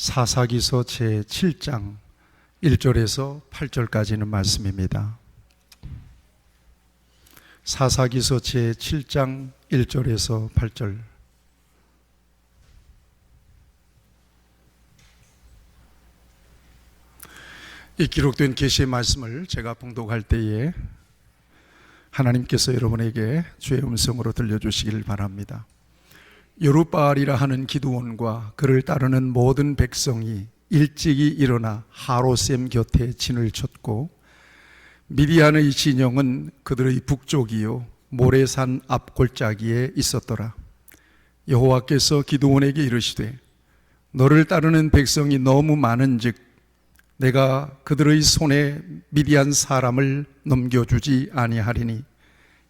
사사기서 제7장 1절에서 8절까지는 말씀입니다. 사사기서 제7장 1절에서 8절. 이 기록된 계시의 말씀을 제가 봉독할 때에 하나님께서 여러분에게 주의 음성으로 들려주시기를 바랍니다. 여룻바알이라 하는 기드온과 그를 따르는 모든 백성이 일찍이 일어나 하롯셈 곁에 진을 쳤고, 미디안의 진영은 그들의 북쪽이요 모레산 앞 골짜기에 있었더라. 여호와께서 기드온에게 이르시되, 너를 따르는 백성이 너무 많은즉 내가 그들의 손에 미디안 사람을 넘겨주지 아니하리니,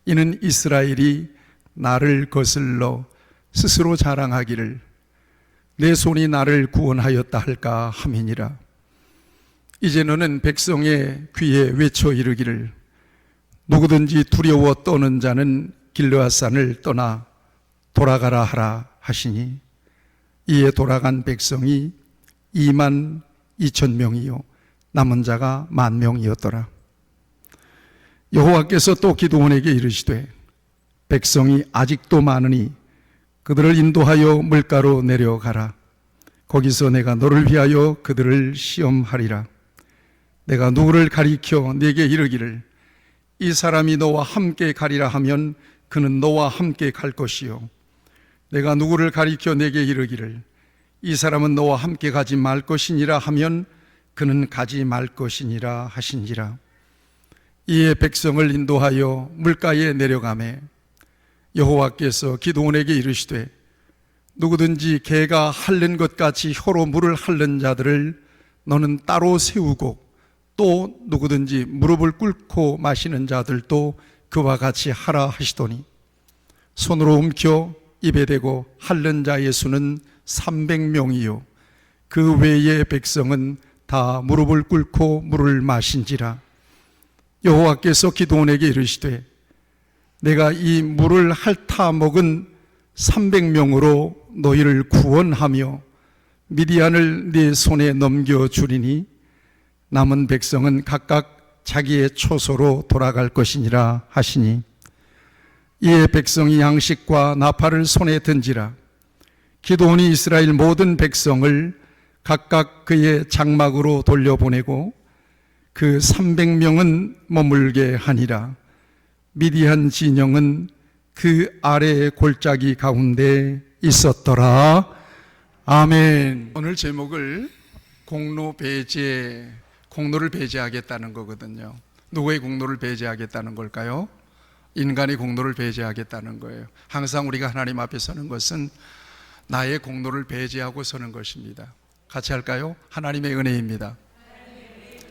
이는 이스라엘이 나를 거슬러 스스로 자랑하기를 내 손이 나를 구원하였다 할까 함이니라. 이제 너는 백성의 귀에 외쳐 이르기를, 누구든지 두려워 떠는 자는 길르앗산을 떠나 돌아가라 하라 하시니, 이에 돌아간 백성이 2만 2천 명이요 남은 자가 1만 명이었더라. 여호와께서 또 기드온에게 이르시되, 백성이 아직도 많으니 그들을 인도하여 물가로 내려가라. 거기서 내가 너를 위하여 그들을 시험하리라. 내가 누구를 가리켜 네게 이르기를, 이 사람이 너와 함께 가리라 하면 그는 너와 함께 갈 것이요, 내가 누구를 가리켜 네게 이르기를, 이 사람은 너와 함께 가지 말 것이니라 하면 그는 가지 말 것이니라 하신지라. 이에 백성을 인도하여 물가에 내려가매 여호와께서 기드온에게 이르시되, 누구든지 개가 핥는 것 같이 혀로 물을 핥는 자들을 너는 따로 세우고, 또 누구든지 무릎을 꿇고 마시는 자들도 그와 같이 하라 하시더니, 손으로 움켜 입에 대고 핥는 자의 수는 300명이요 그 외의 백성은 다 무릎을 꿇고 물을 마신지라. 여호와께서 기드온에게 이르시되, 내가 이 물을 핥아 먹은 300명으로 너희를 구원하며 미디안을 네 손에 넘겨주리니, 남은 백성은 각각 자기의 초소로 돌아갈 것이니라 하시니, 이에 백성이 양식과 나팔을 손에 든지라. 기드온이 이스라엘 모든 백성을 각각 그의 장막으로 돌려보내고 그 300명은 머물게 하니라. 미디안 진영은 그 아래의 골짜기 가운데 있었더라. 아멘. 오늘 제목을 공로를 배제하겠다는 거거든요. 누구의 공로를 배제하겠다는 걸까요? 인간의 공로를 배제하겠다는 거예요. 항상 우리가 하나님 앞에 서는 것은 나의 공로를 배제하고 서는 것입니다. 같이 할까요? 하나님의 은혜입니다.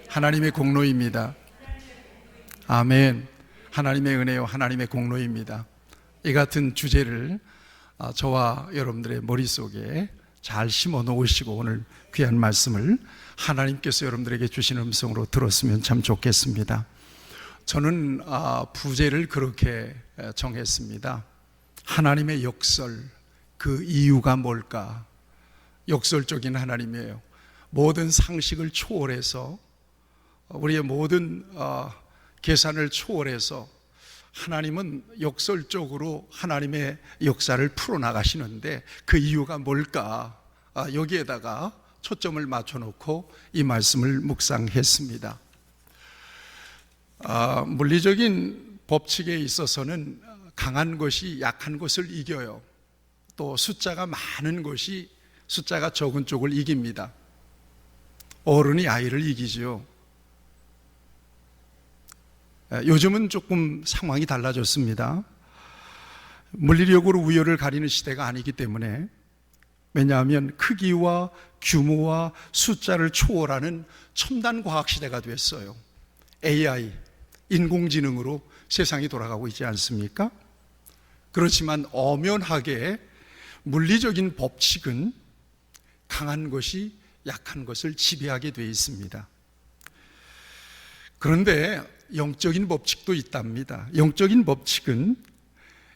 하나님의 공로입니다. 아멘. 하나님의 은혜요 하나님의 공로입니다. 이 같은 주제를 저와 여러분들의 머릿속에 잘 심어 놓으시고 오늘 귀한 말씀을 하나님께서 여러분들에게 주신 음성으로 들었으면 참 좋겠습니다. 저는 부제를 그렇게 정했습니다. 하나님의 역설, 그 이유가 뭘까? 역설적인 하나님이에요. 모든 상식을 초월해서, 우리의 모든 계산을 초월해서 하나님은 역설적으로 하나님의 역사를 풀어나가시는데 그 이유가 뭘까? 여기에다가 초점을 맞춰놓고 이 말씀을 묵상했습니다. 물리적인 법칙에 있어서는 강한 것이 약한 것을 이겨요. 또 숫자가 많은 것이 숫자가 적은 쪽을 이깁니다. 어른이 아이를 이기지요. 요즘은 조금 상황이 달라졌습니다. 물리력으로 우열을 가리는 시대가 아니기 때문에, 왜냐하면 크기와 규모와 숫자를 초월하는 첨단 과학 시대가 됐어요. AI, 인공지능으로 세상이 돌아가고 있지 않습니까? 그렇지만 엄연하게 물리적인 법칙은 강한 것이 약한 것을 지배하게 되어 있습니다. 그런데 영적인 법칙도 있답니다. 영적인 법칙은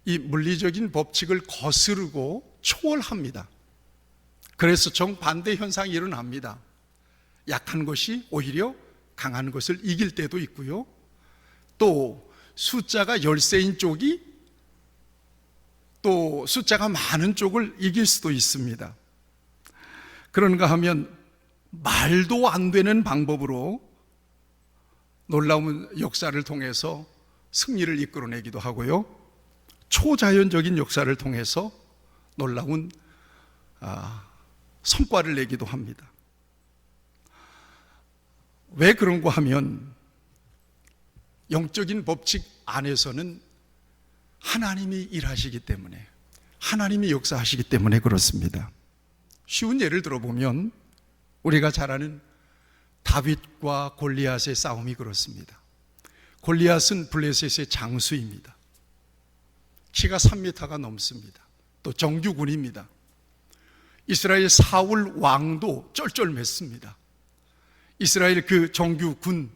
이 물리적인 법칙을 거스르고 초월합니다. 그래서 정반대 현상이 일어납니다. 약한 것이 오히려 강한 것을 이길 때도 있고요. 또 숫자가 열세인 쪽이 또 숫자가 많은 쪽을 이길 수도 있습니다. 그런가 하면 말도 안 되는 방법으로 놀라운 역사를 통해서 승리를 이끌어내기도 하고요. 초자연적인 역사를 통해서 놀라운 성과를 내기도 합니다. 왜 그런가 하면 영적인 법칙 안에서는 하나님이 일하시기 때문에, 하나님이 역사하시기 때문에 그렇습니다. 쉬운 예를 들어보면 우리가 잘 아는 다윗과 골리앗의 싸움이 그렇습니다. 골리앗은 블레셋의 장수입니다. 키가 3m가 넘습니다. 또 정규군입니다. 이스라엘 사울 왕도 쩔쩔맸습니다. 이스라엘 그 정규군,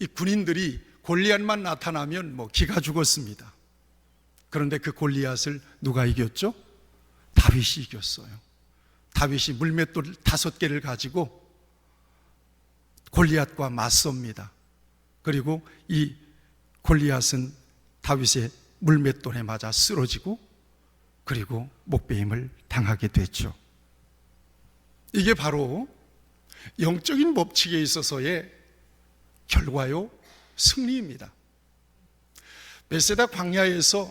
이 군인들이 골리앗만 나타나면 기가 죽었습니다. 그런데 그 골리앗을 누가 이겼죠? 다윗이 이겼어요. 다윗이 물맷돌 5개를 가지고 골리앗과 맞섭니다. 그리고 이 골리앗은 다윗의 물맷돌에 맞아 쓰러지고 그리고 목베임을 당하게 됐죠. 이게 바로 영적인 법칙에 있어서의 결과요, 승리입니다. 벳세다 광야에서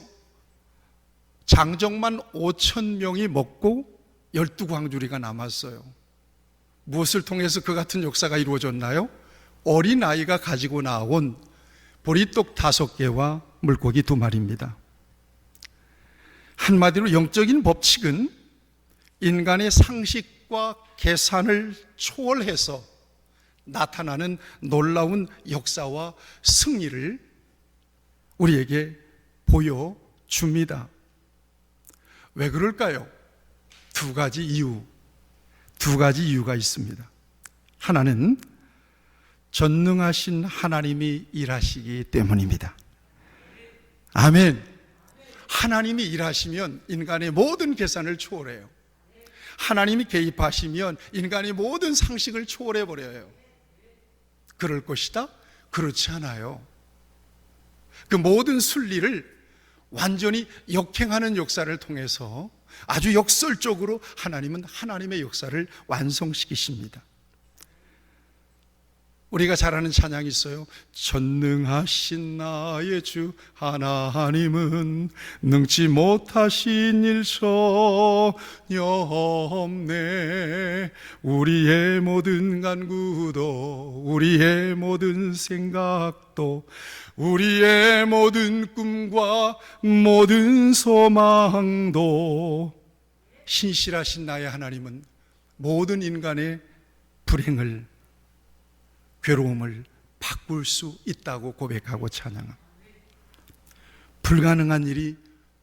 장정만 5,000명이 먹고 12광주리가 남았어요. 무엇을 통해서 그 같은 역사가 이루어졌나요? 어린아이가 가지고 나온 보리떡 5개와 물고기 2마리입니다. 한마디로 영적인 법칙은 인간의 상식과 계산을 초월해서 나타나는 놀라운 역사와 승리를 우리에게 보여줍니다. 왜 그럴까요? 두 가지 이유가 있습니다. 하나는 전능하신 하나님이 일하시기 때문입니다. 아멘. 하나님이 일하시면 인간의 모든 계산을 초월해요. 하나님이 개입하시면 인간의 모든 상식을 초월해 버려요. 그럴 것이다? 그렇지 않아요. 그 모든 순리를 완전히 역행하는 역사를 통해서 아주 역설적으로 하나님은 하나님의 역사를 완성시키십니다. 우리가 잘 아는 찬양이 있어요. 전능하신 나의 주 하나님은 능치 못하신 일 전혀 없네. 우리의 모든 간구도 우리의 모든 생각도 우리의 모든 꿈과 모든 소망도 신실하신 나의 하나님은 모든 인간의 불행을, 괴로움을 바꿀 수 있다고 고백하고 찬양합니다. 불가능한 일이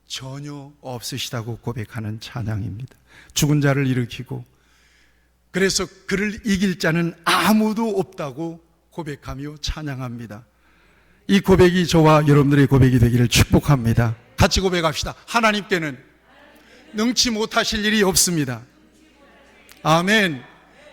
전혀 없으시다고 고백하는 찬양입니다. 죽은 자를 일으키고, 그래서 그를 이길 자는 아무도 없다고 고백하며 찬양합니다. 이 고백이 저와 여러분들의 고백이 되기를 축복합니다. 같이 고백합시다. 하나님께는 능치 못하실 일이 없습니다. 아멘.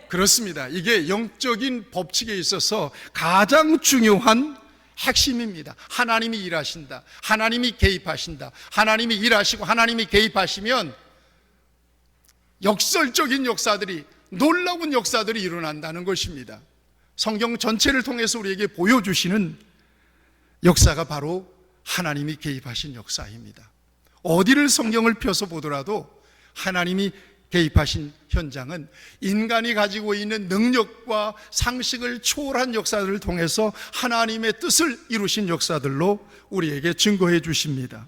그렇습니다. 이게 영적인 법칙에 있어서 가장 중요한 핵심입니다. 하나님이 일하신다. 하나님이 개입하신다. 하나님이 일하시고 하나님이 개입하시면 역설적인 역사들이, 놀라운 역사들이 일어난다는 것입니다. 성경 전체를 통해서 우리에게 보여주시는 역사가 바로 하나님이 개입하신 역사입니다. 어디를 성경을 펴서 보더라도 하나님이 개입하신 현장은 인간이 가지고 있는 능력과 상식을 초월한 역사들을 통해서 하나님의 뜻을 이루신 역사들로 우리에게 증거해 주십니다.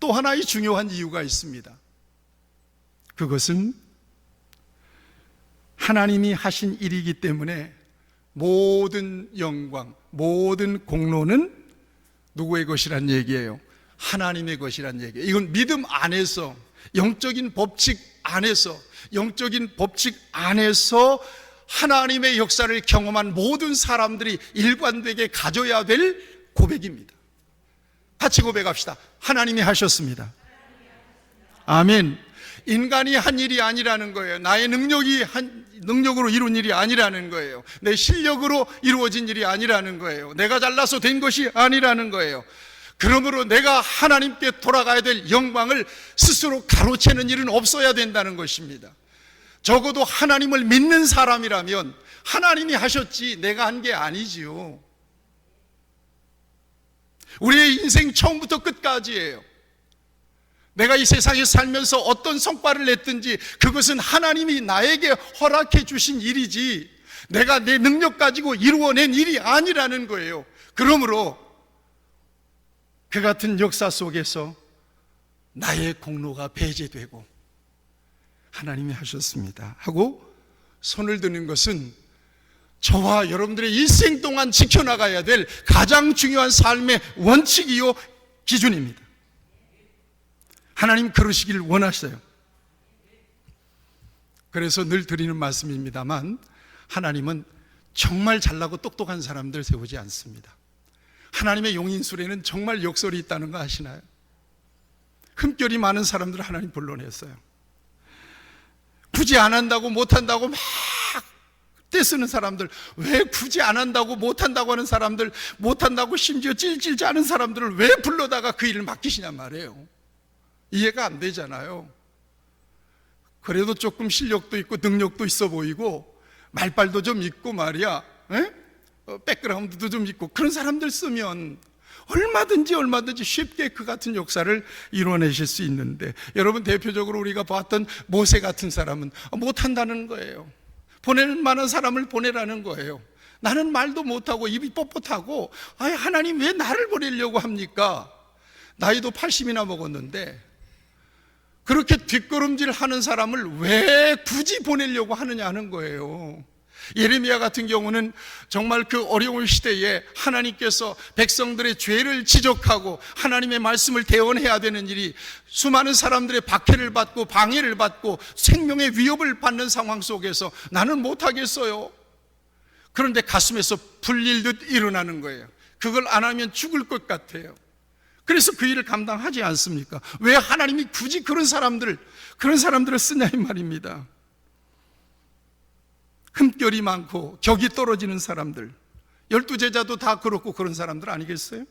또 하나의 중요한 이유가 있습니다. 그것은 하나님이 하신 일이기 때문에 모든 영광, 모든 공로는 누구의 것이란 얘기예요? 하나님의 것이란 얘기예요. 이건 믿음 안에서, 영적인 법칙 안에서, 영적인 법칙 안에서 하나님의 역사를 경험한 모든 사람들이 일관되게 가져야 될 고백입니다. 같이 고백합시다. 하나님이 하셨습니다. 아멘. 인간이 한 일이 아니라는 거예요. 나의 능력으로 이룬 일이 아니라는 거예요. 내 실력으로 이루어진 일이 아니라는 거예요. 내가 잘나서 된 것이 아니라는 거예요. 그러므로 내가 하나님께 돌아가야 될 영광을 스스로 가로채는 일은 없어야 된다는 것입니다. 적어도 하나님을 믿는 사람이라면 하나님이 하셨지 내가 한 게 아니지요. 우리의 인생 처음부터 끝까지예요. 내가 이 세상에 살면서 어떤 성과를 냈든지 그것은 하나님이 나에게 허락해 주신 일이지 내가 내 능력 가지고 이루어낸 일이 아니라는 거예요. 그러므로 그 같은 역사 속에서 나의 공로가 배제되고 하나님이 하셨습니다 하고 손을 드는 것은 저와 여러분들의 일생 동안 지켜나가야 될 가장 중요한 삶의 원칙이요 기준입니다. 하나님 그러시길 원하셔요. 그래서 늘 드리는 말씀입니다만 하나님은 정말 잘나고 똑똑한 사람들 세우지 않습니다. 하나님의 용인술에는 정말 역설이 있다는 거 아시나요? 흠결이 많은 사람들을 하나님 불러냈어요. 굳이 안 한다고 못한다고 막 떼쓰는 사람들, 왜 굳이 안 한다고 못한다고 하는 사람들, 못한다고 심지어 찔찔 짜는 사람들을 왜 불러다가 그 일을 맡기시냔 말이에요. 이해가 안 되잖아요. 그래도 조금 실력도 있고 능력도 있어 보이고 말빨도 좀 있고 말이야, 백그라운드도 좀 있고 그런 사람들 쓰면 얼마든지 쉽게 그 같은 역사를 이루어내실 수 있는데, 여러분 대표적으로 우리가 봤던 모세 같은 사람은 못한다는 거예요. 보낼 만한 사람을 보내라는 거예요. 나는 말도 못하고 입이 뻣뻣하고 하나님 왜 나를 보내려고 합니까? 나이도 80이나 먹었는데 그렇게 뒷걸음질 하는 사람을 왜 굳이 보내려고 하느냐 하는 거예요. 예레미야 같은 경우는 정말 그 어려운 시대에 하나님께서 백성들의 죄를 지적하고 하나님의 말씀을 대언해야 되는 일이 수많은 사람들의 박해를 받고 방해를 받고 생명의 위협을 받는 상황 속에서 나는 못하겠어요. 그런데 가슴에서 불릴듯 일어나는 거예요. 그걸 안 하면 죽을 것 같아요. 그래서 그 일을 감당하지 않습니까? 왜 하나님이 굳이 그런 사람들을 쓰냐 이 말입니다. 흠결이 많고 격이 떨어지는 사람들, 12제자도 다 그렇고 그런 사람들 아니겠어요?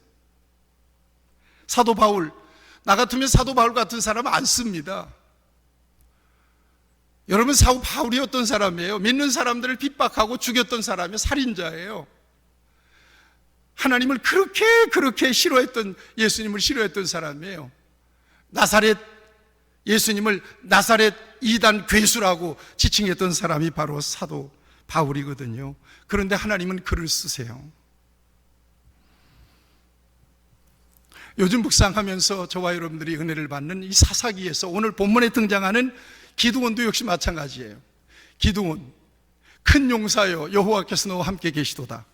사도 바울, 나 같으면 사도 바울 같은 사람은 안 씁니다. 여러분, 사도 바울이 어떤 사람이에요? 믿는 사람들을 핍박하고 죽였던 사람이 살인자예요. 하나님을 그렇게 싫어했던, 예수님을 싫어했던 사람이에요. 예수님을 나사렛 이단 괴수라고 지칭했던 사람이 바로 사도 바울이거든요. 그런데 하나님은 그를 쓰세요. 요즘 묵상하면서 저와 여러분들이 은혜를 받는 이 사사기에서 오늘 본문에 등장하는 기드온도 역시 마찬가지예요. 기드온, 큰 용사여 여호와께서 너와 함께 계시도다.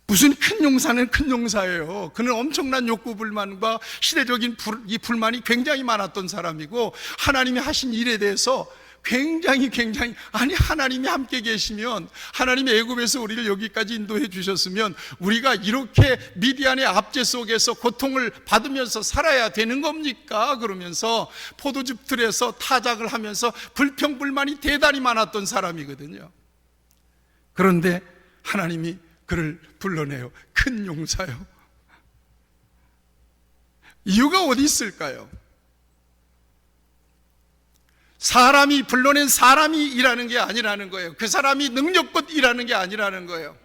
무슨 큰 용사는 큰 용사예요. 그는 엄청난 욕구 불만과 시대적인 이 불만이 굉장히 많았던 사람이고 하나님이 하신 일에 대해서 굉장히 아니 하나님이 함께 계시면, 하나님이 애굽에서 우리를 여기까지 인도해 주셨으면 우리가 이렇게 미디안의 압제 속에서 고통을 받으면서 살아야 되는 겁니까? 그러면서 포도즙 틀에서 타작을 하면서 불평불만이 대단히 많았던 사람이거든요. 그런데 하나님이 그를 불러내요. 큰 용사요. 이유가 어디 있을까요? 사람이 불러낸 사람이 일하는 게 아니라는 거예요. 그 사람이 능력껏 일하는 게 아니라는 거예요.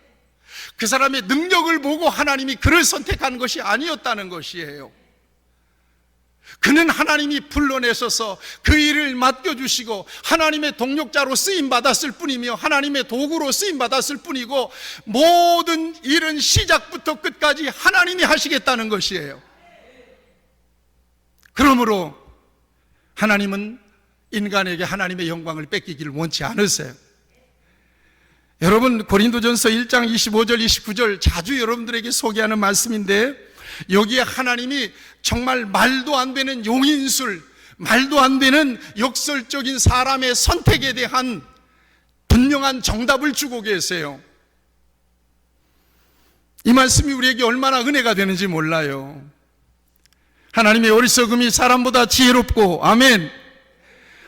그 사람의 능력을 보고 하나님이 그를 선택한 것이 아니었다는 것이에요. 그는 하나님이 불러내셔서 그 일을 맡겨주시고 하나님의 동력자로 쓰임받았을 뿐이며 하나님의 도구로 쓰임받았을 뿐이고 모든 일은 시작부터 끝까지 하나님이 하시겠다는 것이에요. 그러므로 하나님은 인간에게 하나님의 영광을 뺏기기를 원치 않으세요. 여러분, 고린도전서 1장 25절 29절 자주 여러분들에게 소개하는 말씀인데, 여기에 하나님이 정말 말도 안 되는 용인술, 말도 안 되는 역설적인 사람의 선택에 대한 분명한 정답을 주고 계세요. 이 말씀이 우리에게 얼마나 은혜가 되는지 몰라요. 하나님의 어리석음이 사람보다 지혜롭고, 아멘.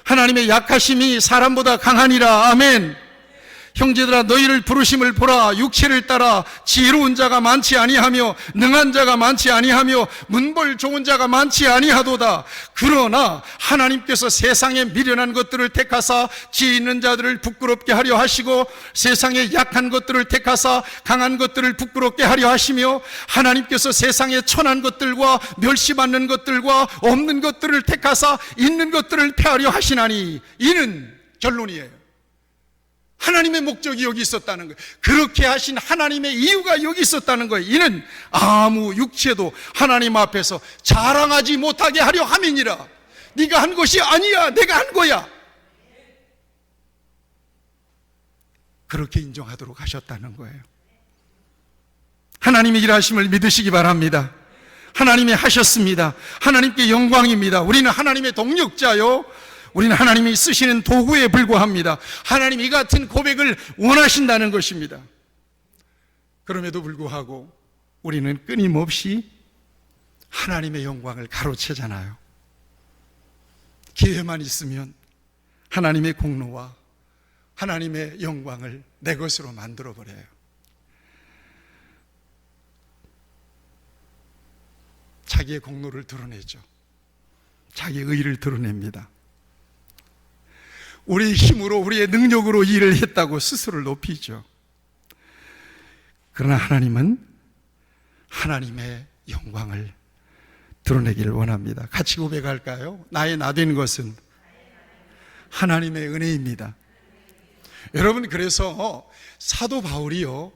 하나님의 약하심이 사람보다 강하니라. 아멘. 형제들아, 너희를 부르심을 보라. 육체를 따라 지혜로운 자가 많지 아니하며 능한 자가 많지 아니하며 문벌 좋은 자가 많지 아니하도다. 그러나 하나님께서 세상에 미련한 것들을 택하사 지혜 있는 자들을 부끄럽게 하려 하시고 세상에 약한 것들을 택하사 강한 것들을 부끄럽게 하려 하시며 하나님께서 세상에 천한 것들과 멸시받는 것들과 없는 것들을 택하사 있는 것들을 폐하려 하시나니, 이는 결론이에요. 하나님의 목적이 여기 있었다는 거예요. 그렇게 하신 하나님의 이유가 여기 있었다는 거예요. 이는 아무 육체도 하나님 앞에서 자랑하지 못하게 하려 함이니라. 네가 한 것이 아니야, 내가 한 거야. 그렇게 인정하도록 하셨다는 거예요. 하나님의 일하심을 믿으시기 바랍니다. 하나님이 하셨습니다. 하나님께 영광입니다. 우리는 하나님의 동력자요, 우리는 하나님이 쓰시는 도구에 불과합니다. 하나님 이 같은 고백을 원하신다는 것입니다. 그럼에도 불구하고 우리는 끊임없이 하나님의 영광을 가로채잖아요. 기회만 있으면 하나님의 공로와 하나님의 영광을 내 것으로 만들어버려요. 자기의 공로를 드러내죠. 자기의 의를 드러냅니다. 우리의 힘으로, 우리의 능력으로 일을 했다고 스스로를 높이죠. 그러나 하나님은 하나님의 영광을 드러내기를 원합니다. 같이 고백할까요? 나의 나된 것은 하나님의 은혜입니다. 여러분, 그래서 사도 바울이요,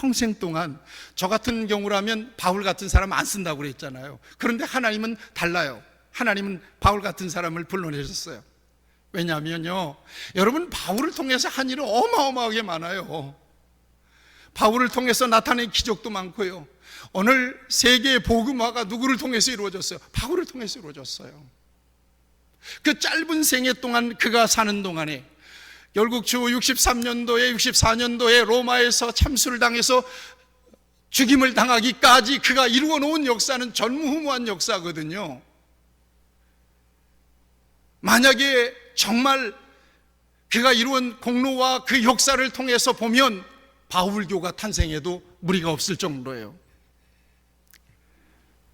평생 동안, 저 같은 경우라면 바울 같은 사람 안 쓴다고 그랬잖아요. 그런데 하나님은 달라요. 하나님은 바울 같은 사람을 불러내셨어요. 왜냐하면요, 여러분, 바울을 통해서 한 일은 어마어마하게 많아요. 바울을 통해서 나타낸 기적도 많고요. 오늘 세계의 복음화가 누구를 통해서 이루어졌어요? 바울을 통해서 이루어졌어요. 그 짧은 생애 동안, 그가 사는 동안에 결국 주 63년도에 64년도에 로마에서 참수를 당해서 죽임을 당하기까지 그가 이루어 놓은 역사는 전무후무한 역사거든요. 만약에 정말 그가 이루은 공로와 그 역사를 통해서 보면 바울교가 탄생해도 무리가 없을 정도예요.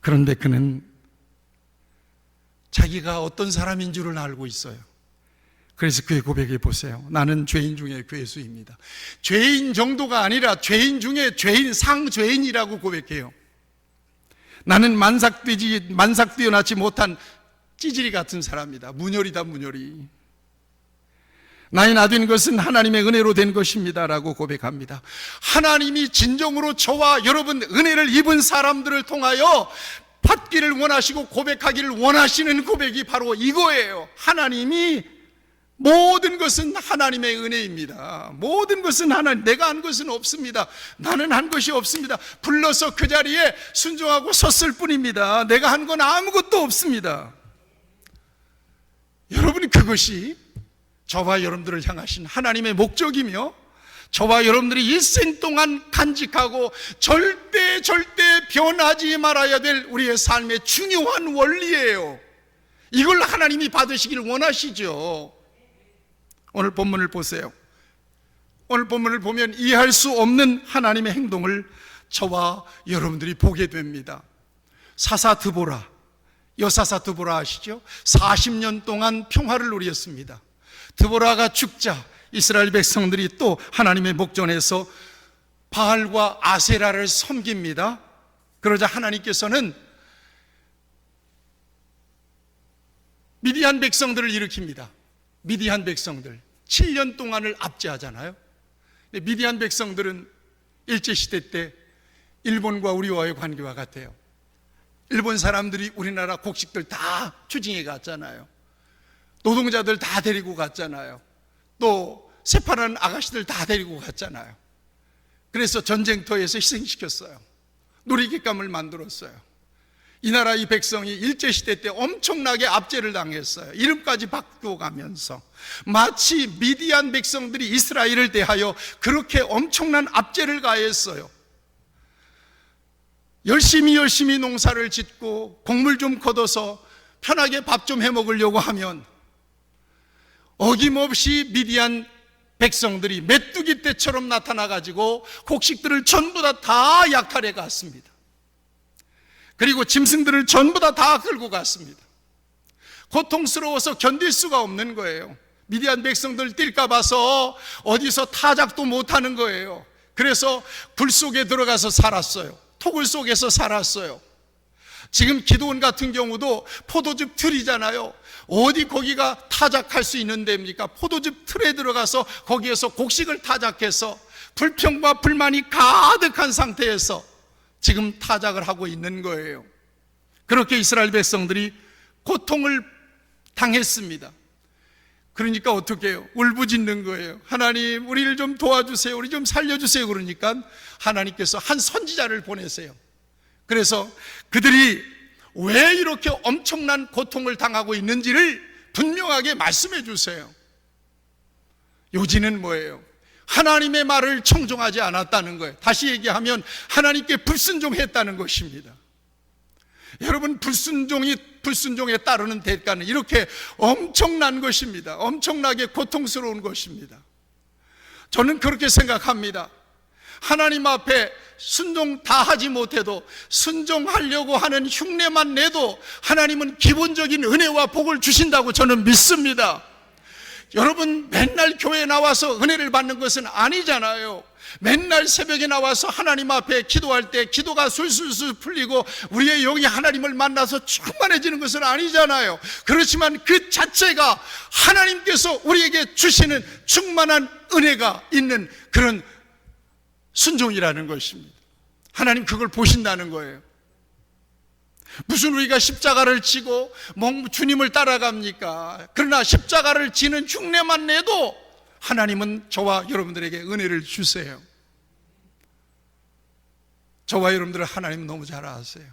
그런데 그는 자기가 어떤 사람인 줄을 알고 있어요. 그래서 그의 고백해 보세요. 나는 죄인 중에 괴수입니다. 죄인 정도가 아니라 죄인 중에 죄인, 상죄인이라고 고백해요. 나는 만삭 뛰어나지 못한 찌질이 같은 사람이다. 문열이다, 문열이. 나의 나된 것은 하나님의 은혜로 된 것입니다 라고 고백합니다. 하나님이 진정으로 저와 여러분 은혜를 입은 사람들을 통하여 받기를 원하시고 고백하기를 원하시는 고백이 바로 이거예요. 하나님이 모든 것은 하나님의 은혜입니다. 모든 것은 하나님, 내가 한 것은 없습니다. 나는 한 것이 없습니다. 불러서 그 자리에 순종하고 섰을 뿐입니다. 내가 한 건 아무것도 없습니다. 여러분, 그것이 저와 여러분들을 향하신 하나님의 목적이며 저와 여러분들이 일생 동안 간직하고 절대 변하지 말아야 될 우리의 삶의 중요한 원리예요. 이걸 하나님이 받으시길 원하시죠. 오늘 본문을 보세요. 오늘 본문을 보면 이해할 수 없는 하나님의 행동을 저와 여러분들이 보게 됩니다. 사사 드보라, 여사사 드보라 아시죠? 40년 동안 평화를 누렸습니다. 드보라가 죽자 이스라엘 백성들이 또 하나님의 목전에서 바알과 아세라를 섬깁니다. 그러자 하나님께서는 미디안 백성들을 일으킵니다. 미디안 백성들 7년 동안을 압제하잖아요. 미디안 백성들은 일제시대 때 일본과 우리와의 관계와 같아요. 일본 사람들이 우리나라 곡식들 다 추징해 갔잖아요. 노동자들 다 데리고 갔잖아요. 또 새파란 아가씨들 다 데리고 갔잖아요. 그래서 전쟁터에서 희생시켰어요. 놀이객감을 만들었어요. 이 나라 이 백성이 일제시대 때 엄청나게 압제를 당했어요. 이름까지 바꾸어가면서 마치 미디안 백성들이 이스라엘을 대하여 그렇게 엄청난 압제를 가했어요. 열심히 농사를 짓고 곡물 좀 걷어서 편하게 밥 좀 해먹으려고 하면 어김없이 미디안 백성들이 메뚜기 떼처럼 나타나가지고 곡식들을 전부 다 약탈해 갔습니다. 그리고 짐승들을 전부 다 끌고 갔습니다. 고통스러워서 견딜 수가 없는 거예요. 미디안 백성들 뛸까 봐서 어디서 타작도 못하는 거예요. 그래서 불 속에 들어가서 살았어요. 토굴 속에서 살았어요. 지금 기드온 같은 경우도 포도즙 틀이잖아요. 어디 거기가 타작할 수 있는 데입니까? 포도즙 틀에 들어가서 거기에서 곡식을 타작해서 불평과 불만이 가득한 상태에서 지금 타작을 하고 있는 거예요. 그렇게 이스라엘 백성들이 고통을 당했습니다. 그러니까 어떻게 해요? 울부짖는 거예요. 하나님, 우리를 좀 도와주세요. 우리 좀 살려주세요. 그러니까 하나님께서 한 선지자를 보내세요. 그래서 그들이 왜 이렇게 엄청난 고통을 당하고 있는지를 분명하게 말씀해 주세요. 요지는 뭐예요? 하나님의 말을 청종하지 않았다는 거예요. 다시 얘기하면 하나님께 불순종했다는 것입니다. 여러분, 불순종에 따르는 대가는 이렇게 엄청난 것입니다. 엄청나게 고통스러운 것입니다. 저는 그렇게 생각합니다. 하나님 앞에 순종 다 하지 못해도 순종하려고 하는 흉내만 내도 하나님은 기본적인 은혜와 복을 주신다고 저는 믿습니다. 여러분, 맨날 교회에 나와서 은혜를 받는 것은 아니잖아요. 맨날 새벽에 나와서 하나님 앞에 기도할 때 기도가 술술술 풀리고 우리의 영이 하나님을 만나서 충만해지는 것은 아니잖아요. 그렇지만 그 자체가 하나님께서 우리에게 주시는 충만한 은혜가 있는 그런 순종이라는 것입니다. 하나님 그걸 보신다는 거예요. 무슨 우리가 십자가를 지고 주님을 따라갑니까? 그러나 십자가를 지는 흉내만 내도 하나님은 저와 여러분들에게 은혜를 주세요. 저와 여러분들은 하나님 너무 잘 아세요.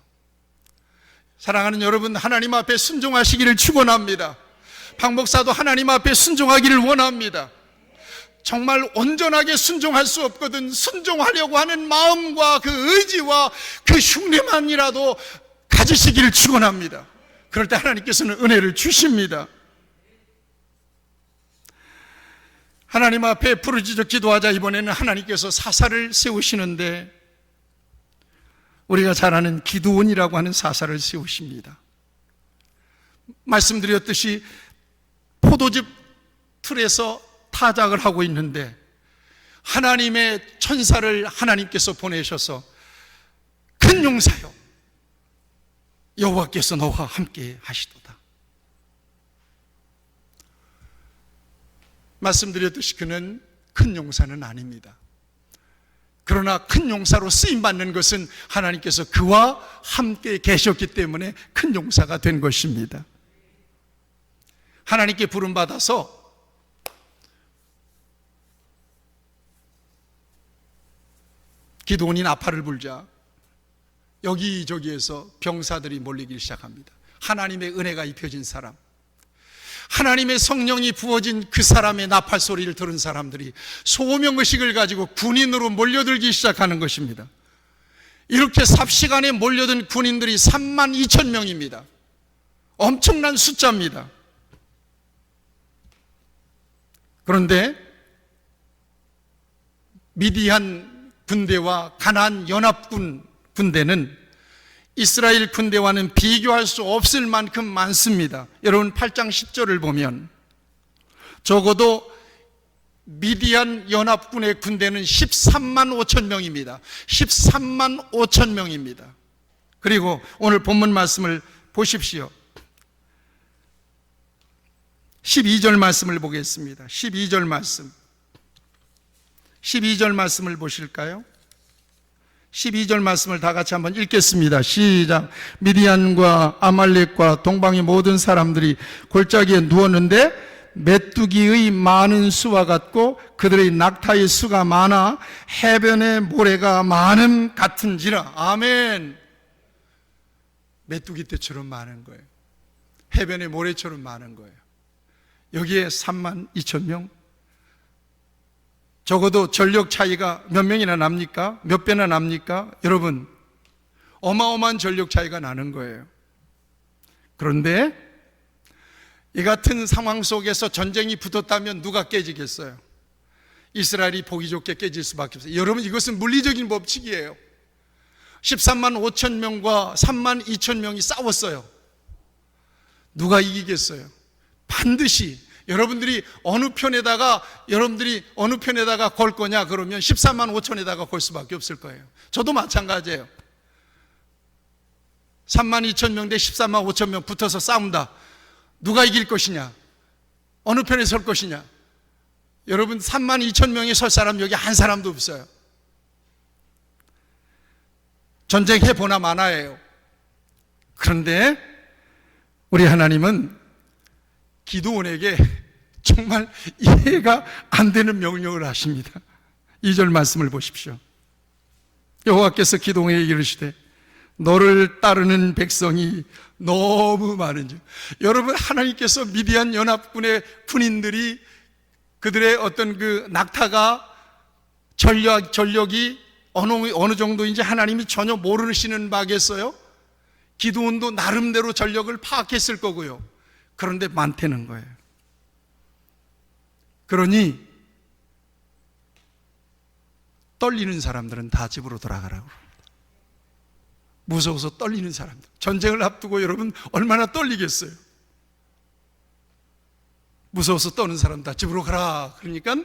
사랑하는 여러분, 하나님 앞에 순종하시기를 축원합니다. 박 목사도 하나님 앞에 순종하기를 원합니다. 정말 온전하게 순종할 수 없거든 순종하려고 하는 마음과 그 의지와 그 흉내만이라도 가지시기를 축원합니다. 그럴 때 하나님께서는 은혜를 주십니다. 하나님 앞에 부르짖어 기도하자. 이번에는 하나님께서 사사를 세우시는데 우리가 잘 아는 기드온이라고 하는 사사를 세우십니다. 말씀드렸듯이 포도즙 틀에서 타작을 하고 있는데 하나님의 천사를 하나님께서 보내셔서 큰 용사여, 여호와께서 너와 함께 하시도다. 말씀드렸듯이 그는 큰 용사는 아닙니다. 그러나 큰 용사로 쓰임받는 것은 하나님께서 그와 함께 계셨기 때문에 큰 용사가 된 것입니다. 하나님께 부름받아서 기드온이 나팔을 불자 여기저기에서 병사들이 몰리기 시작합니다. 하나님의 은혜가 입혀진 사람, 하나님의 성령이 부어진 그 사람의 나팔 소리를 들은 사람들이 소명의식을 가지고 군인으로 몰려들기 시작하는 것입니다. 이렇게 삽시간에 몰려든 군인들이 32,000명입니다. 엄청난 숫자입니다. 그런데 미디안 군대와 가나안 연합군 군대는 이스라엘 군대와는 비교할 수 없을 만큼 많습니다. 여러분 8장 10절을 보면 적어도 미디안 연합군의 군대는 13만 5천 명입니다. 13만 5천 명입니다. 그리고 오늘 본문 말씀을 보십시오. 12절 말씀을 보겠습니다. 12절 말씀을 보실까요? 12절 말씀을 다 같이 한번 읽겠습니다. 시작. 미디안과 아말렉과 동방의 모든 사람들이 골짜기에 누웠는데 메뚜기의 많은 수와 같고 그들의 낙타의 수가 많아 해변의 모래가 많음 같은지라. 아멘. 메뚜기 떼처럼 많은 거예요. 해변의 모래처럼 많은 거예요. 여기에 32,000명, 적어도 전력 차이가 몇 명이나 납니까? 몇 배나 납니까? 여러분, 어마어마한 전력 차이가 나는 거예요. 그런데 이 같은 상황 속에서 전쟁이 붙었다면 누가 깨지겠어요? 이스라엘이 보기 좋게 깨질 수밖에 없어요. 여러분, 이것은 물리적인 법칙이에요. 13만 5천 명과 3만 2천 명이 싸웠어요. 누가 이기겠어요? 반드시 여러분들이 어느 편에다가 걸 거냐 그러면 14만 5천에다가 걸 수밖에 없을 거예요. 저도 마찬가지예요. 3만 2천 명 대 14만 5천 명 붙어서 싸운다. 누가 이길 것이냐? 어느 편에 설 것이냐? 여러분, 3만 2천 명이 설 사람 여기 한 사람도 없어요. 전쟁 해보나 마나예요. 그런데 우리 하나님은 기드온에게 정말 이해가 안 되는 명령을 하십니다. 2절 말씀을 보십시오. 여호와께서 기드온에게 이르시되 너를 따르는 백성이 너무 많은지. 여러분, 하나님께서 미디안 연합군의 군인들이 그들의 어떤 그 낙타가 전력이 어느 정도인지 하나님이 전혀 모르시는 바겠어요? 기드온도 나름대로 전력을 파악했을 거고요. 그런데 많다는 거예요. 그러니 떨리는 사람들은 다 집으로 돌아가라고 합니다. 무서워서 떨리는 사람들, 전쟁을 앞두고 여러분 얼마나 떨리겠어요? 무서워서 떠는 사람 다 집으로 가라. 그러니까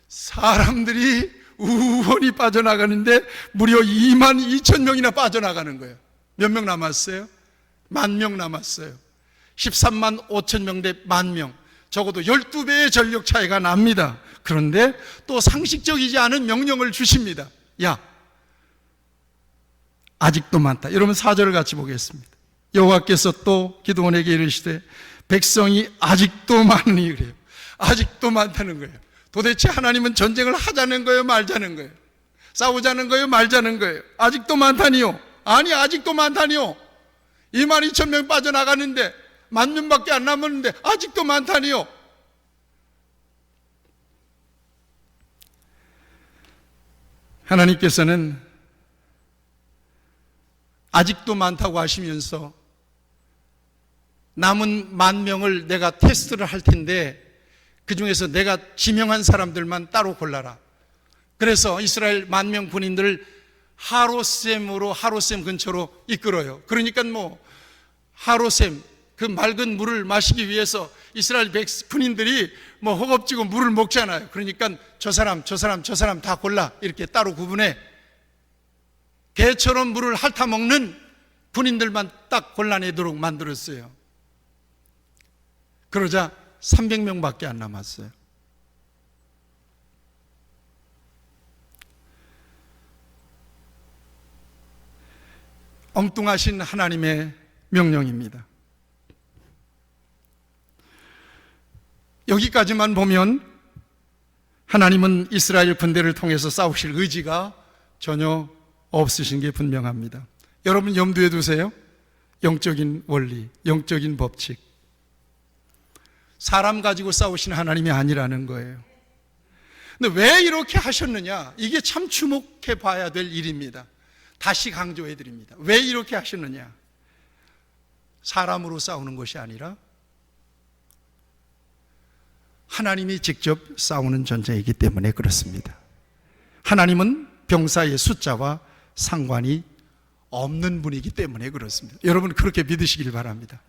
사람들이 우원히 빠져나가는데 무려 2만 2천 명이나 빠져나가는 거예요. 몇 명 남았어요? 10,000명 남았어요. 13만 5천 명 대 10,000명, 적어도 12배의 전력 차이가 납니다. 그런데 또 상식적이지 않은 명령을 주십니다. 야, 아직도 많다. 여러분, 4절을 같이 보겠습니다. 여호와께서 또 기드온에게 이르시되 백성이 아직도 많으니, 그래요. 아직도 많다는 거예요. 도대체 하나님은 전쟁을 하자는 거예요, 말자는 거예요? 싸우자는 거예요, 말자는 거예요? 아직도 많다니요? 아니, 아직도 많다니요? 2만 2천 명 빠져나가는데 10,000명밖에 안 남았는데 아직도 많다니요? 하나님께서는 아직도 많다고 하시면서 남은 10,000명을 내가 테스트를 할 텐데 그 중에서 내가 지명한 사람들만 따로 골라라. 그래서 이스라엘 10,000명 군인들을 하로셈 근처로 이끌어요. 그러니까 하로셈, 그 맑은 물을 마시기 위해서 이스라엘 군인들이 허겁지겁 물을 먹잖아요. 그러니까 저 사람 다 골라, 이렇게 따로 구분해. 개처럼 물을 핥아먹는 군인들만 딱 골라내도록 만들었어요. 그러자 300명밖에 안 남았어요. 엉뚱하신 하나님의 명령입니다. 여기까지만 보면 하나님은 이스라엘 군대를 통해서 싸우실 의지가 전혀 없으신 게 분명합니다. 여러분, 염두에 두세요. 영적인 원리, 영적인 법칙. 사람 가지고 싸우시는 하나님이 아니라는 거예요. 근데 왜 이렇게 하셨느냐? 이게 참 주목해 봐야 될 일입니다. 다시 강조해 드립니다. 왜 이렇게 하셨느냐? 사람으로 싸우는 것이 아니라 하나님이 직접 싸우는 전쟁이기 때문에 그렇습니다. 하나님은 병사의 숫자와 상관이 없는 분이기 때문에 그렇습니다. 여러분, 그렇게 믿으시길 바랍니다.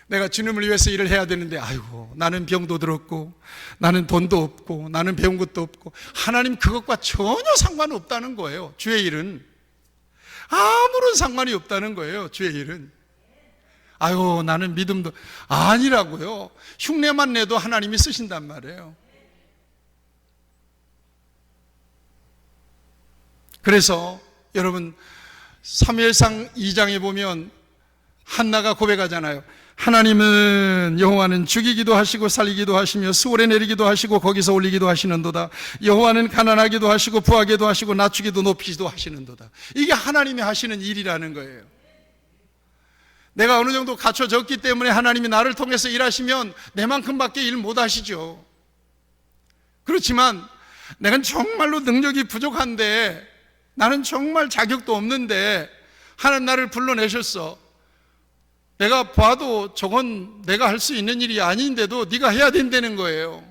내가 주님을 위해서 일을 해야 되는데 아이고, 나는 병도 들었고 나는 돈도 없고 나는 배운 것도 없고, 하나님 그것과 전혀 상관없다는 거예요. 주의 일은 아무런 상관이 없다는 거예요. 주의 일은. 아유, 나는 믿음도 아니라고요. 흉내만 내도 하나님이 쓰신단 말이에요. 그래서 여러분, 사무엘상 2장에 보면 한나가 고백하잖아요. 하나님은 여호와는 죽이기도 하시고 살리기도 하시며 수월에 내리기도 하시고 거기서 올리기도 하시는도다. 여호와는 가난하기도 하시고 부하게도 하시고 낮추기도 높이기도 하시는도다. 이게 하나님이 하시는 일이라는 거예요. 내가 어느 정도 갖춰졌기 때문에 하나님이 나를 통해서 일하시면 내만큼밖에 일 못 하시죠. 그렇지만 내가 정말로 능력이 부족한데, 나는 정말 자격도 없는데 하나님 나를 불러내셨어. 내가 봐도 저건 내가 할 수 있는 일이 아닌데도 네가 해야 된다는 거예요.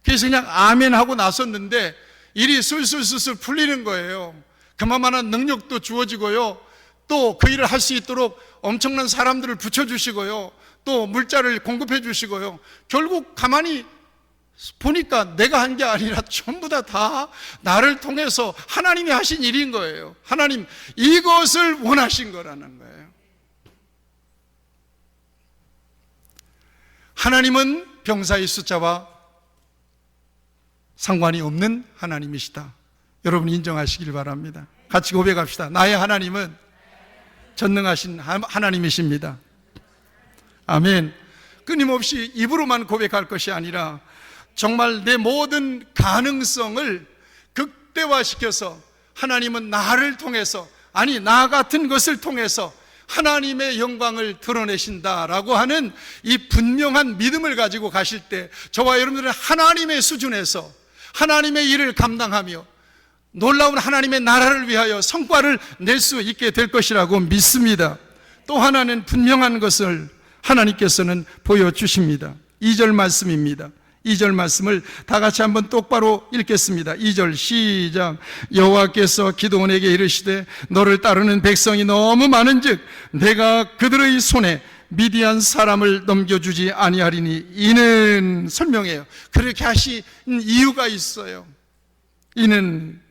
그래서 그냥 아멘 하고 나섰는데 일이 술술술술 풀리는 거예요. 그만한 능력도 주어지고요. 또 그 일을 할 수 있도록 엄청난 사람들을 붙여주시고요. 또 물자를 공급해 주시고요. 결국 가만히 보니까 내가 한 게 아니라 전부 다 나를 통해서 하나님이 하신 일인 거예요. 하나님 이것을 원하신 거라는 거예요. 하나님은 병사의 숫자와 상관이 없는 하나님이시다. 여러분 인정하시길 바랍니다. 같이 고백합시다. 나의 하나님은 전능하신 하나님이십니다. 아멘. 끊임없이 입으로만 고백할 것이 아니라 정말 내 모든 가능성을 극대화시켜서 하나님은 나를 통해서, 아니 나 같은 것을 통해서 하나님의 영광을 드러내신다라고 하는 이 분명한 믿음을 가지고 가실 때 저와 여러분들은 하나님의 수준에서 하나님의 일을 감당하며 놀라운 하나님의 나라를 위하여 성과를 낼 수 있게 될 것이라고 믿습니다. 또 하나는 분명한 것을 하나님께서는 보여주십니다. 2절 말씀입니다. 2절 말씀을 다 같이 한번 똑바로 읽겠습니다. 2절 시작. 여호와께서 기드온에게 이르시되 너를 따르는 백성이 너무 많은즉 내가 그들의 손에 미디안 사람을 넘겨주지 아니하리니. 이는 설명해요. 그렇게 하신 이유가 있어요. 이는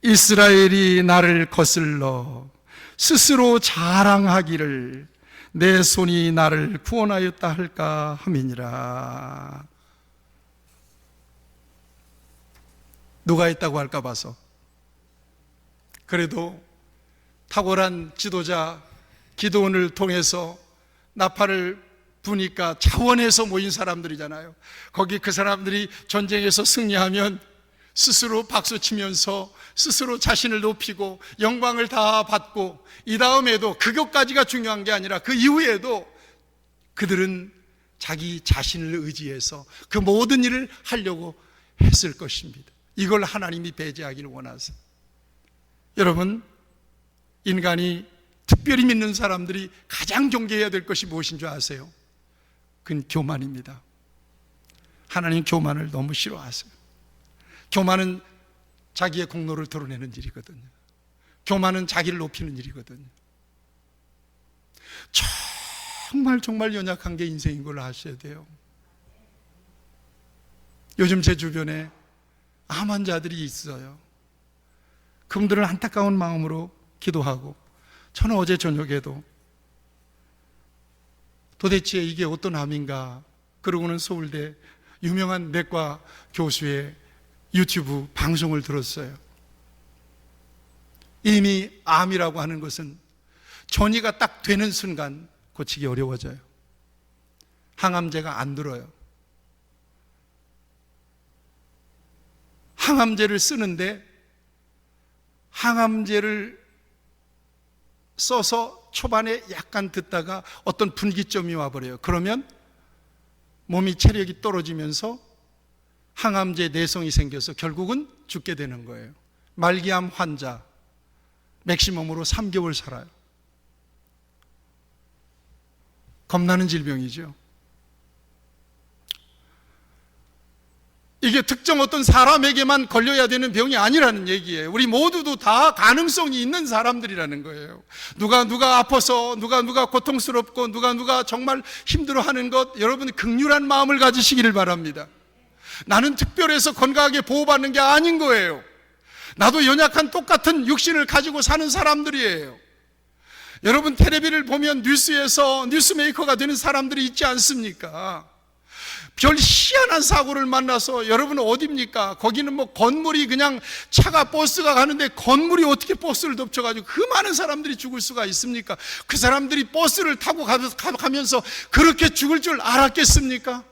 이스라엘이 나를 거슬러 스스로 자랑하기를 내 손이 나를 구원하였다 할까 함이니라. 누가 있다고 할까 봐서. 그래도 탁월한 지도자 기드온을 통해서 나팔을 부니까 자원해서 모인 사람들이잖아요. 거기 그 사람들이 전쟁에서 승리하면 스스로 박수치면서 스스로 자신을 높이고 영광을 다 받고, 이 다음에도 그것까지가 중요한 게 아니라 그 이후에도 그들은 자기 자신을 의지해서 그 모든 일을 하려고 했을 것입니다. 이걸 하나님이 배제하기를 원하세요. 여러분, 인간이 특별히 믿는 사람들이 가장 경계해야 될 것이 무엇인 줄 아세요? 그건 교만입니다. 하나님 교만을 너무 싫어하세요. 교만은 자기의 공로를 드러내는 일이거든요. 교만은 자기를 높이는 일이거든요. 정말 연약한 게 인생인 걸 아셔야 돼요. 요즘 제 주변에 암 환자들이 있어요. 그분들은 안타까운 마음으로 기도하고, 저는 어제 저녁에도 도대체 이게 어떤 암인가, 그러고는 서울대 유명한 내과 교수의 유튜브 방송을 들었어요. 이미 암이라고 하는 것은 전이가 딱 되는 순간 고치기 어려워져요. 항암제가 안 들어요. 항암제를 쓰는데 항암제를 써서 초반에 약간 듣다가 어떤 분기점이 와버려요. 그러면 몸이 체력이 떨어지면서 항암제 내성이 생겨서 결국은 죽게 되는 거예요. 말기암 환자 맥시멈으로 3개월 살아요. 겁나는 질병이죠. 이게 특정 어떤 사람에게만 걸려야 되는 병이 아니라는 얘기예요. 우리 모두도 다 가능성이 있는 사람들이라는 거예요. 누가 아파서, 누가 고통스럽고, 누가 정말 힘들어하는 것, 여러분 긍휼한 마음을 가지시기를 바랍니다. 나는 특별해서 건강하게 보호받는 게 아닌 거예요. 나도 연약한 똑같은 육신을 가지고 사는 사람들이에요. 여러분 텔레비를 보면 뉴스에서 뉴스메이커가 되는 사람들이 있지 않습니까? 별 희한한 사고를 만나서, 여러분 어디입니까? 거기는 뭐 건물이 그냥 차가 버스가 가는데 건물이 어떻게 버스를 덮쳐가지고 그 많은 사람들이 죽을 수가 있습니까? 그 사람들이 버스를 타고 가면서 그렇게 죽을 줄 알았겠습니까?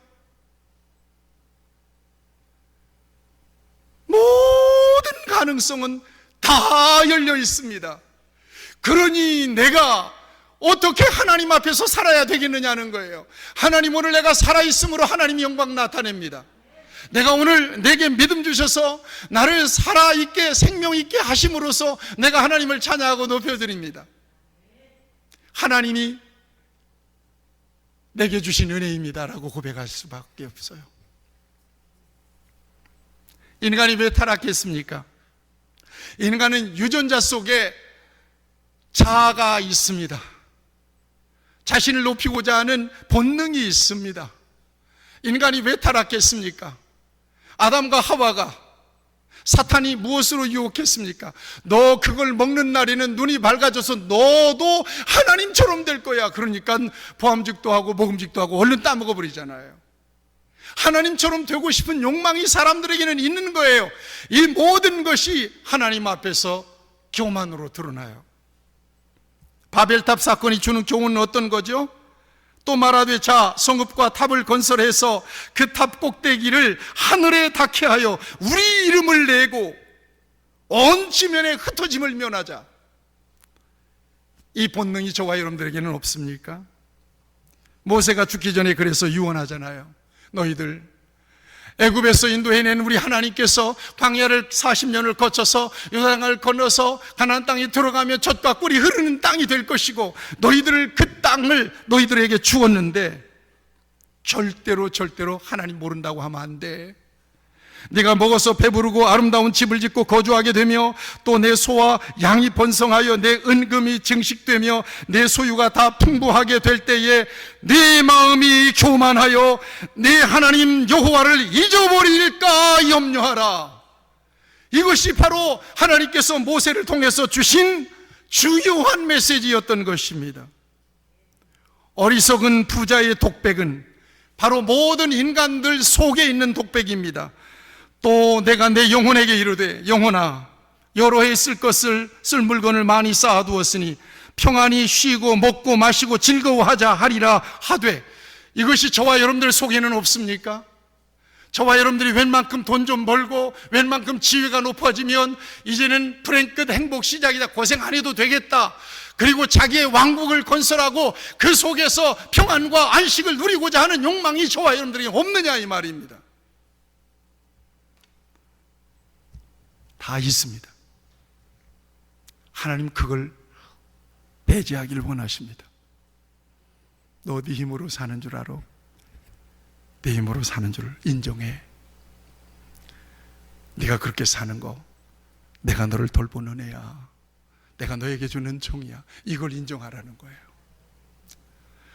모든 가능성은 다 열려 있습니다. 그러니 내가 어떻게 하나님 앞에서 살아야 되겠느냐는 거예요. 하나님, 오늘 내가 살아있음으로 하나님 영광 나타냅니다. 내가 오늘 내게 믿음 주셔서 나를 살아있게 생명있게 하심으로써 내가 하나님을 찬양하고 높여드립니다. 하나님이 내게 주신 은혜입니다라고 고백할 수밖에 없어요. 인간이 왜 타락했습니까? 인간은 유전자 속에 자아가 있습니다. 자신을 높이고자 하는 본능이 있습니다. 인간이 왜 타락했습니까? 아담과 하와가 사탄이 무엇으로 유혹했습니까? 너 그걸 먹는 날에는 눈이 밝아져서 너도 하나님처럼 될 거야. 그러니까 보암직도 하고 먹음직도 하고 얼른 따먹어버리잖아요. 하나님처럼 되고 싶은 욕망이 사람들에게는 있는 거예요. 이 모든 것이 하나님 앞에서 교만으로 드러나요. 바벨탑 사건이 주는 교훈은 어떤 거죠? 또 말하되 자 성읍과 탑을 건설해서 그 탑 꼭대기를 하늘에 닿게 하여 우리 이름을 내고 온 지면에 흩어짐을 면하자. 이 본능이 저와 여러분들에게는 없습니까? 모세가 죽기 전에 그래서 유언하잖아요. 너희들 애굽에서 인도해낸 우리 하나님께서 광야를 40년을 거쳐서 요단강을 건너서 가나안 땅에 들어가면 젖과 꿀이 흐르는 땅이 될 것이고 너희들을 그 땅을 너희들에게 주었는데 절대로 하나님 모른다고 하면 안 돼. 네가 먹어서 배부르고 아름다운 집을 짓고 거주하게 되며 또 내 소와 양이 번성하여 내 은금이 증식되며 내 소유가 다 풍부하게 될 때에 네 마음이 교만하여 네 하나님 여호와를 잊어버릴까 염려하라. 이것이 바로 하나님께서 모세를 통해서 주신 주요한 메시지였던 것입니다. 어리석은 부자의 독백은 바로 모든 인간들 속에 있는 독백입니다. 또 내가 내 영혼에게 이르되 영혼아 여러 해 쓸 물건을 많이 쌓아두었으니 평안히 쉬고 먹고 마시고 즐거워하자 하리라 하되, 이것이 저와 여러분들 속에는 없습니까? 저와 여러분들이 웬만큼 돈 좀 벌고 웬만큼 지위가 높아지면 이제는 불행 끝 행복 시작이다, 고생 안 해도 되겠다, 그리고 자기의 왕국을 건설하고 그 속에서 평안과 안식을 누리고자 하는 욕망이 저와 여러분들이 없느냐 이 말입니다. 다 있습니다. 하나님 그걸 배제하기를 원하십니다. 너 네 힘으로 사는 줄 알아? 내 힘으로 사는 줄 인정해. 네가 그렇게 사는 거 내가 너를 돌보는 애야, 내가 너에게 주는 종이야, 이걸 인정하라는 거예요.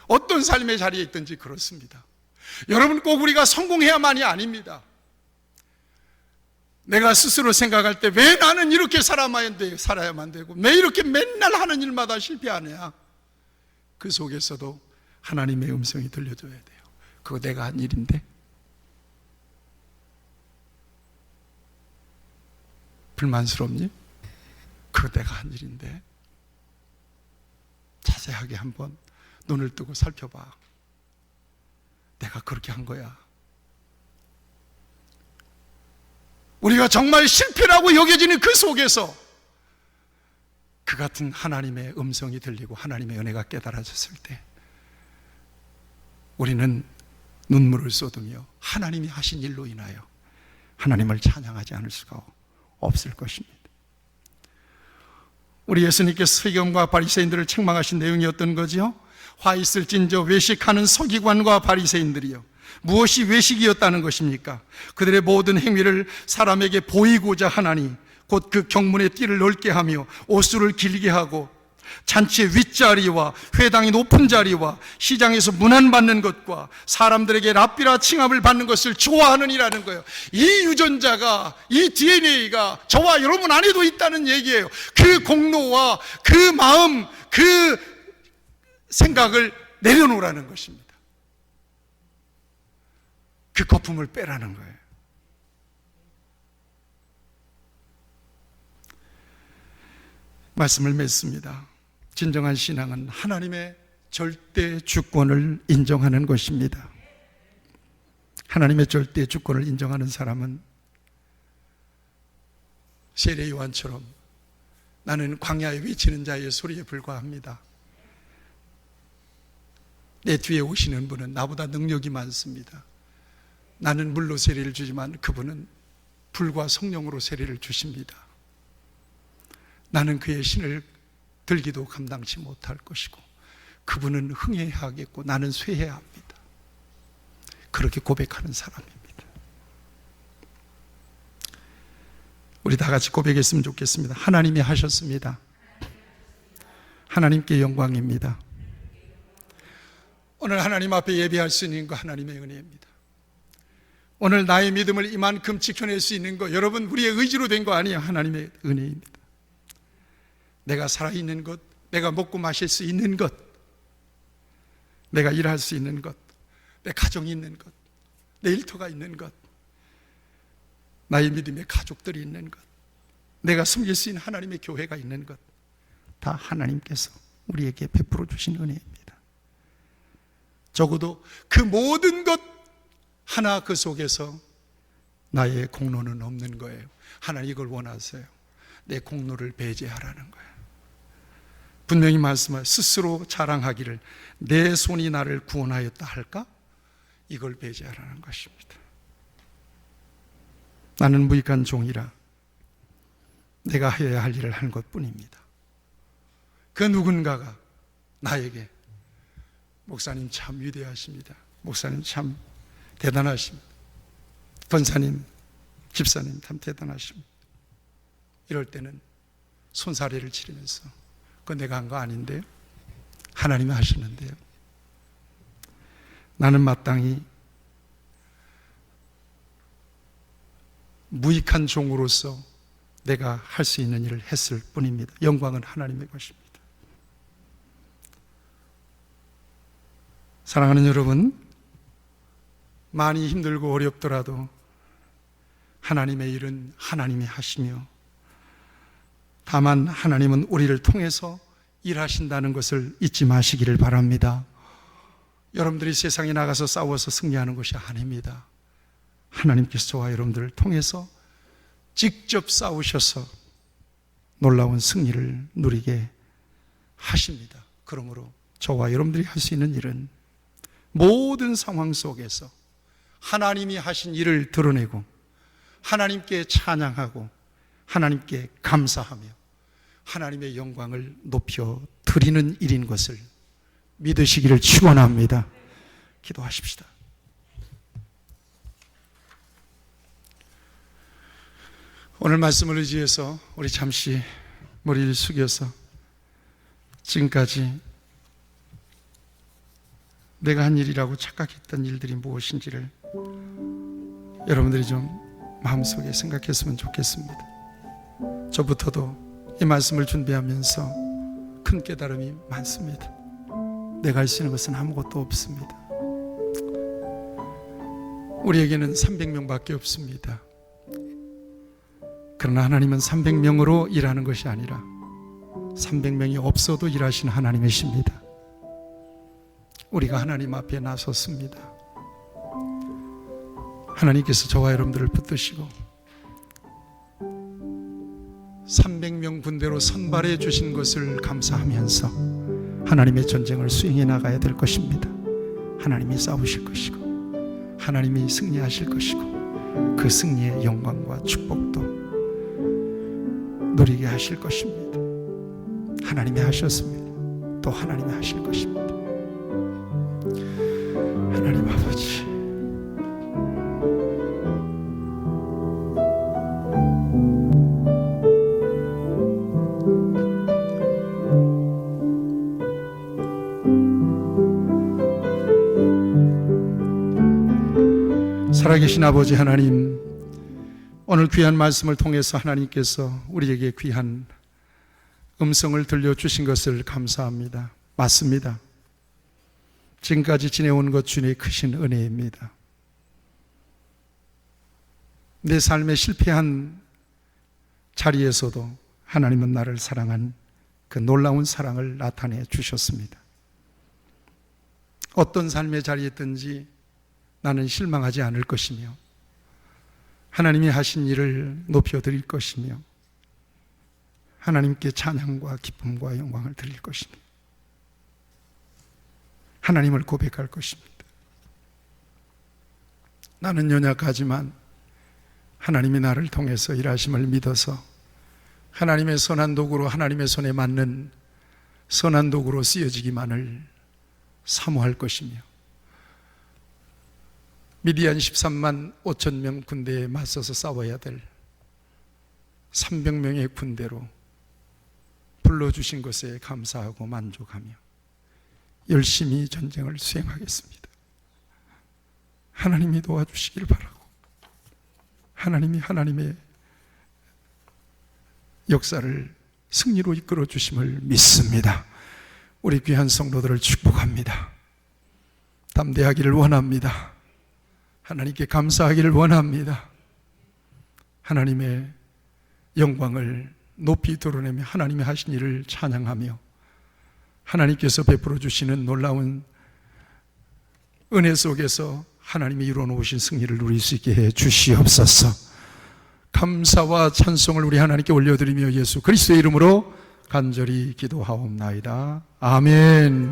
어떤 삶의 자리에 있든지 그렇습니다. 여러분 꼭 우리가 성공해야만이 아닙니다. 내가 스스로 생각할 때 왜 나는 이렇게 살아야만 되고 왜 이렇게 맨날 하는 일마다 실패하냐, 그 속에서도 하나님의 음성이 들려줘야 돼요. 그거 내가 한 일인데, 불만스럽니? 그거 내가 한 일인데, 자세하게 한번 눈을 뜨고 살펴봐. 내가 그렇게 한 거야. 우리가 정말 실패라고 여겨지는 그 속에서 그 같은 하나님의 음성이 들리고 하나님의 은혜가 깨달아졌을 때 우리는 눈물을 쏟으며 하나님이 하신 일로 인하여 하나님을 찬양하지 않을 수가 없을 것입니다. 우리 예수님께서 서기관과 바리새인들을 책망하신 내용이 어떤 거죠? 화 있을진저 외식하는 서기관과 바리새인들이요, 무엇이 외식이었다는 것입니까? 그들의 모든 행위를 사람에게 보이고자 하나니 곧 그 경문의 띠를 넓게 하며 옷수를 길게 하고 잔치의 윗자리와 회당의 높은 자리와 시장에서 문안받는 것과 사람들에게 랍비라 칭함을 받는 것을 좋아하느니라는 거예요. 이 유전자가, 이 DNA가 저와 여러분 안에도 있다는 얘기예요. 그 공로와 그 마음, 그 생각을 내려놓으라는 것입니다. 그 거품을 빼라는 거예요. 말씀을 맺습니다. 진정한 신앙은 하나님의 절대 주권을 인정하는 것입니다. 하나님의 절대 주권을 인정하는 사람은 세례 요한처럼 나는 광야에 외치는 자의 소리에 불과합니다. 내 뒤에 오시는 분은 나보다 능력이 많습니다. 나는 물로 세례를 주지만 그분은 불과 성령으로 세례를 주십니다. 나는 그의 신을 들기도 감당치 못할 것이고 그분은 흥해야 하겠고 나는 쇠해야 합니다. 그렇게 고백하는 사람입니다. 우리 다 같이 고백했으면 좋겠습니다. 하나님이 하셨습니다. 하나님께 영광입니다. 오늘 하나님 앞에 예배할 수 있는 거 하나님의 은혜입니다. 오늘 나의 믿음을 이만큼 지켜낼 수 있는 거, 여러분 우리의 의지로 된 거 아니에요. 하나님의 은혜입니다. 내가 살아있는 것, 내가 먹고 마실 수 있는 것, 내가 일할 수 있는 것, 내 가정이 있는 것, 내 일터가 있는 것, 나의 믿음의 가족들이 있는 것, 내가 섬길 수 있는 하나님의 교회가 있는 것, 다 하나님께서 우리에게 베풀어 주신 은혜입니다. 적어도 그 모든 것 하나 그 속에서 나의 공로는 없는 거예요. 하나님 이걸 원하세요. 내 공로를 배제하라는 거예요. 분명히 말씀하여 스스로 자랑하기를 내 손이 나를 구원하였다 할까? 이걸 배제하라는 것입니다. 나는 무익한 종이라 내가 해야 할 일을 한 것뿐입니다. 그 누군가가 나에게 목사님 참 위대하십니다. 목사님 참 대단하십니다. 권사님, 집사님 참 대단하십니다. 이럴 때는 손사래를 치르면서 그건 내가 한 거 아닌데요. 하나님이 하시는데요. 나는 마땅히 무익한 종으로서 내가 할 수 있는 일을 했을 뿐입니다. 영광은 하나님의 것입니다. 사랑하는 여러분, 많이 힘들고 어렵더라도 하나님의 일은 하나님이 하시며 다만 하나님은 우리를 통해서 일하신다는 것을 잊지 마시기를 바랍니다. 여러분들이 세상에 나가서 싸워서 승리하는 것이 아닙니다. 하나님께서 저와 여러분들을 통해서 직접 싸우셔서 놀라운 승리를 누리게 하십니다. 그러므로 저와 여러분들이 할 수 있는 일은 모든 상황 속에서 하나님이 하신 일을 드러내고 하나님께 찬양하고 하나님께 감사하며 하나님의 영광을 높여 드리는 일인 것을 믿으시기를 축원합니다. 기도하십시다. 오늘 말씀을 의지해서 우리 잠시 머리를 숙여서 지금까지 내가 한 일이라고 착각했던 일들이 무엇인지를 여러분들이 좀 마음속에 생각했으면 좋겠습니다. 저부터도 이 말씀을 준비하면서 큰 깨달음이 많습니다. 내가 할 수 있는 것은 아무것도 없습니다. 우리에게는 300명밖에 없습니다. 그러나 하나님은 300명으로 일하는 것이 아니라 300명이 없어도 일하시는 하나님이십니다. 우리가 하나님 앞에 나섰습니다. 하나님께서 저와 여러분들을 붙드시고 300명 군대로 선발해 주신 것을 감사하면서 하나님의 전쟁을 수행해 나가야 될 것입니다. 하나님이 싸우실 것이고 하나님이 승리하실 것이고 그 승리의 영광과 축복도 누리게 하실 것입니다. 하나님이 하셨습니다. 또 하나님이 하실 것입니다. 하나님 아버지, 살아계신 아버지 하나님, 오늘 귀한 말씀을 통해서 하나님께서 우리에게 귀한 음성을 들려주신 것을 감사합니다. 맞습니다. 지금까지 지내온 것 주님의 크신 은혜입니다. 내 삶에 실패한 자리에서도 하나님은 나를 사랑한 그 놀라운 사랑을 나타내 주셨습니다. 어떤 삶의 자리에 있든지 나는 실망하지 않을 것이며 하나님이 하신 일을 높여드릴 것이며 하나님께 찬양과 기쁨과 영광을 드릴 것입니다. 하나님을 고백할 것입니다. 나는 연약하지만 하나님이 나를 통해서 일하심을 믿어서 하나님의 선한 도구로 하나님의 손에 맞는 선한 도구로 쓰여지기만을 사모할 것이며 미디안 13만 5천 명 군대에 맞서서 싸워야 될 300명의 군대로 불러주신 것에 감사하고 만족하며 열심히 전쟁을 수행하겠습니다. 하나님이 도와주시길 바라고 하나님이 하나님의 역사를 승리로 이끌어 주심을 믿습니다. 우리 귀한 성도들을 축복합니다. 담대하기를 원합니다. 하나님께 감사하기를 원합니다. 하나님의 영광을 높이 드러내며 하나님이 하신 일을 찬양하며 하나님께서 베풀어 주시는 놀라운 은혜 속에서 하나님이 이루어 놓으신 승리를 누릴 수 있게 해 주시옵소서. 감사와 찬송을 우리 하나님께 올려드리며 예수 그리스도의 이름으로 간절히 기도하옵나이다. 아멘.